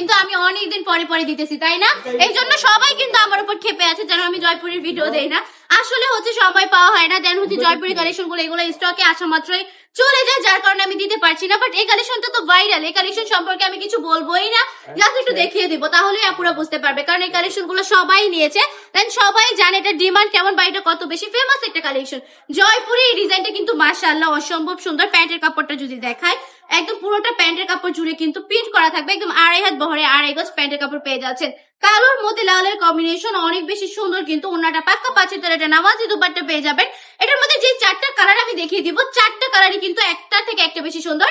কিন্তু আমি অনেকদিন পরে পরে দিতেছি, তাই না? এই জন্য সবাই কিন্তু আমার উপর ক্ষেপে আছে যেন আমি জয়পুরের ভিডিও দেই না। আসলে হচ্ছে সময় পাওয়া হয় না, দেন হচ্ছে জয়পুরের কালেকশন গুলো এগুলো স্টকে আসা মাত্রই চলে যায়, যার কারণে আমি দিতে পারছি না। বাট এই কালেকশনটা তো ভাইরাল, এই কালেকশন সম্পর্কে আমি কিছু বলবোই না, জাস্ট একটু দেখিয়ে দিব, তাহলেই আপুরা বুঝতে পারবে। কারণ এই কালেকশন গুলো সবাই নিয়েছে, দেন সবাই জানে এটা ডিমান্ড কেমন বা এটা কত বেশি ফেমাস একটা কালেকশন। জয়পুরের এই ডিজাইনটা কিন্তু মাশাআল্লাহ অসম্ভব সুন্দর। প্যান্টের কাপড়টা যদি দেখায়, একদম পুরোটা প্যান্টের কাপড় জুড়ে কিন্তু প্রিন্ট করা থাকবে, একদম 2.5 হাত বহরে 2.5 গজ প্যান্টের কাপড় পেয়ে যাচ্ছেন। কালোর মধ্যে লালের কম্বিনেশন অনেক বেশি সুন্দর, কিন্তু ওনাটা পাক্কা পাচ্ছে, তার এটা নামাজি দুপাট্টা পেয়ে যাবেন। এটার মধ্যে যে 4টা কালার আমি দেখিয়ে দিব, 4টা কালারই কিন্তু একটা থেকে একটা বেশি সুন্দর।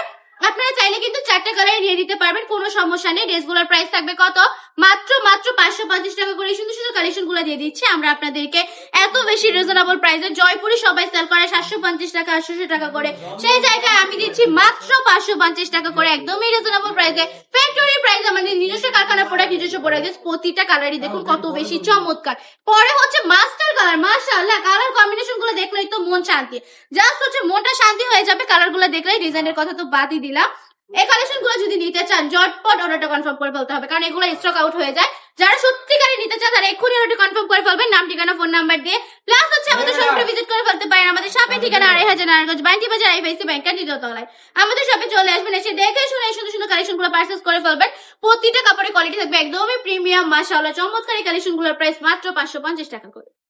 আপনারা চাইলে কিন্তু 4টা কালারে নিয়ে দিতে পারবেন, কোনো সমস্যা নেই। ড্রেসগুলোর প্রাইস থাকবে কত? মাত্র 550 টাকা করে সুন্দর সুন্দর কালেকশন গুলো দিয়ে দিচ্ছে আমরা আপনাদেরকে এত বেশি রিজনেবল প্রাইসে। জয়পুরে সবাই সেল করে 750 টাকা 800 টাকা করে, সেই জায়গায় আমি দিচ্ছি মাত্র 550 টাকা করে, একদমই রিজনেবল প্রাইসে। ফ্যাক্টরি প্রাইস, আমাদের নিজস্ব কারখানা প্রোডাক্ট, নিজস্ব প্রোডাক্ট। প্রতিটা কালারই দেখুন কত বেশি চমৎকার। পরে হচ্ছে মাস্টার কালার, মাশাআল্লাহ কালার কম্বিনেশন গুলো দেখলেই তো মন শান্তি, জাস্ট হচ্ছে মনটা শান্তি হয়ে যাবে কালার গুলো দেখলেই। ডিজাইনের কথা তো বাদই দিলাম। এই কালেকশন গুলো যদি নিতে চান ঝটপট অর্ডারটা কনফার্ম করে ফেলতে হবে, কারণ এগুলো স্টক আউট হয়ে যায়। যারা সত্যিকারে নিতে চান তারা এক্ষুনি অর্ডারটা কনফার্ম করে ফেলবেন, নাম ঠিকানা ফোন নাম্বার দিয়ে। প্লাস হচ্ছে আমাদের শপে ভিজিট করে ফেলতে পারেন। আমাদের শপের ঠিকানা 2.5 নারায়ণগঞ্জ বান্টি বাজার আইবিসি ব্যাংকের দ্বিতীয় তলায়। আমাদের শপে চলে আসবেন, এসে দেখে শুনে সুন্দর সুন্দর কালেকশন গুলো পারচেজ করে ফেলবেন। প্রতিটা কাপড়ের কোয়ালিটি থাকবে একদমই প্রিমিয়াম, মাশাআল্লাহ চমৎকার। এই কালেকশন গুলোর প্রাইস মাত্র 550 টাকা করে।